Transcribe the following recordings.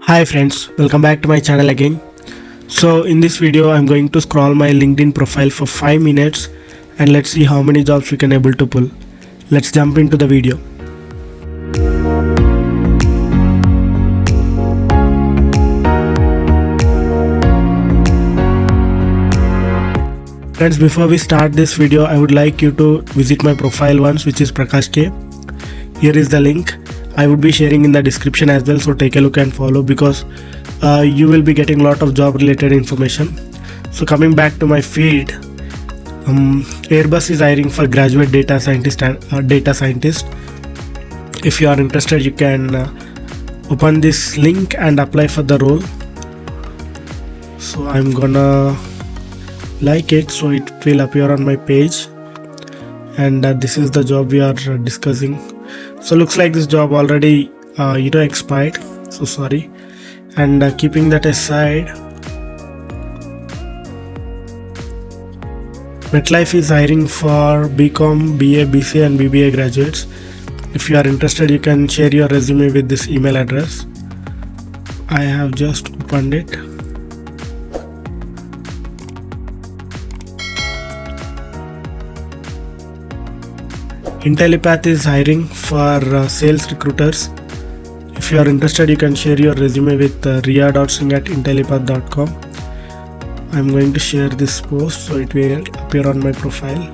Hi friends, welcome back to my channel again. So in this video I'm going to scroll my LinkedIn profile for 5 minutes and let's see how many jobs we can able to pull. Let's jump into the video. Friends, before we start this video, I would like you to visit my profile once, which is Prakash K. Here is the link. I would be sharing in the description as well, so take a look and follow because you will be getting a lot of job related information. So coming back to my feed, AIRBUS is hiring for graduate data scientist and data scientist. If you are interested, you can open this link and apply for the role. So I'm gonna like it so it will appear on my page, and this is the job we are discussing. So looks like this job already expired, so sorry. And keeping that aside, MetLife is hiring for BCom, BA, BCA and BBA graduates. If you are interested, you can share your resume with this email address. I have just opened it. IntelliPath is hiring for sales recruiters. If you are interested, you can share your resume with ria.singh@intellipath.com. I'm going to share this post so it will appear on my profile.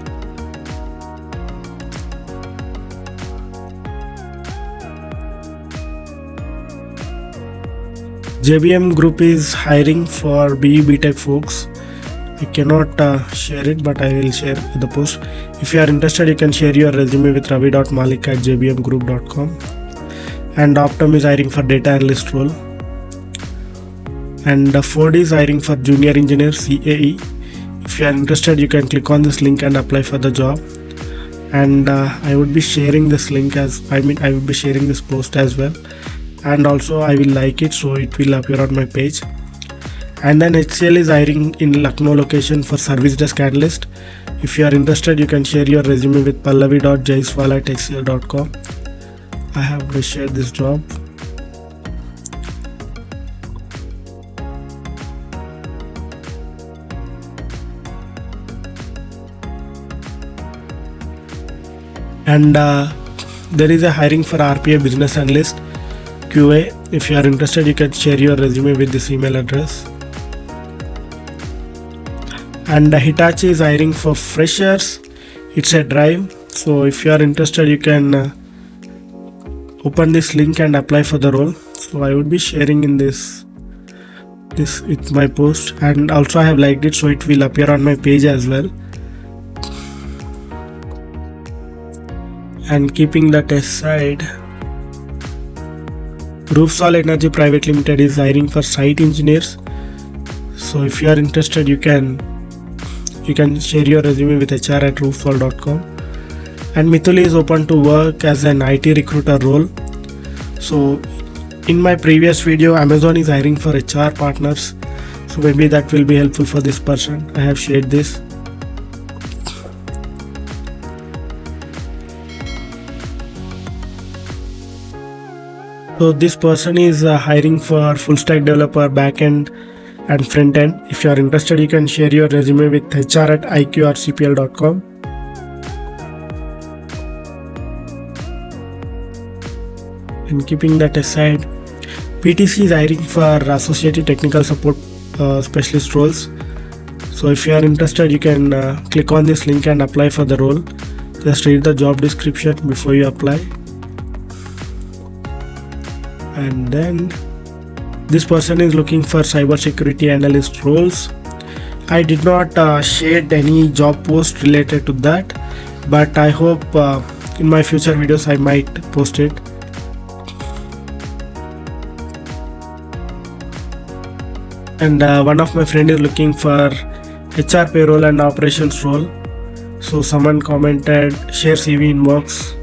JBM Group is hiring for BE BTech folks. I cannot share it, but I will share the post. If you are interested, you can share your resume with ravi.malik@jbmgroup.com. And Optum is hiring for data analyst role. And Ford is hiring for junior engineer CAE. If you are interested, you can click on this link and apply for the job. And I would be sharing this link I will be sharing this post as well. And also I will like it so it will appear on my page. And then HCL is hiring in Lucknow location for service desk analyst. If you are interested, you can share your resume with pallavi.jaiswal@hcl.com. I have shared this job. And there is a hiring for RPA business analyst QA. If you are interested, you can share your resume with this email address. And Hitachi is hiring for freshers. It's a drive, so if you are interested, you can open this link and apply for the role. So I would be sharing in this it's my post, and also I have liked it so it will appear on my page as well. And keeping that aside, Roofsol Energy Private Limited is hiring for site engineers. So if you are interested, you can share your resume with hr@roofsol.com. And Mithuli is open to work as an IT recruiter role. So in my previous video, Amazon is hiring for HR partners, so maybe that will be helpful for this person. I have shared this. So this person is hiring for full stack developer, backend and front end. If you are interested, you can share your resume with hr@iqrcpl.com. And keeping that aside, PTC is hiring for associated technical support specialist roles. So if you are interested, you can click on this link and apply for the role. Just read the job description before you apply. And then this person is looking for cybersecurity analyst roles. I did not share any job post related to that, but I hope in my future videos I might post it. And one of my friend is looking for HR payroll and operations role. So someone commented share CV inbox,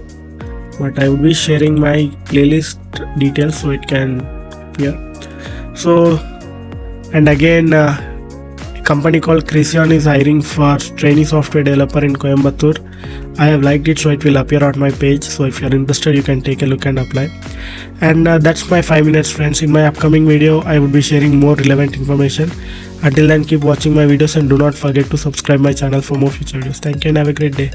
but I will be sharing my playlist details so it can appear. So, and again, a company called Crisian is hiring for trainee software developer in Coimbatore. I have liked it, so it will appear on my page. So if you are interested, you can take a look and apply. And that's my 5 minutes, friends. In my upcoming video, I will be sharing more relevant information. Until then, keep watching my videos and do not forget to subscribe my channel for more future videos. Thank you and have a great day.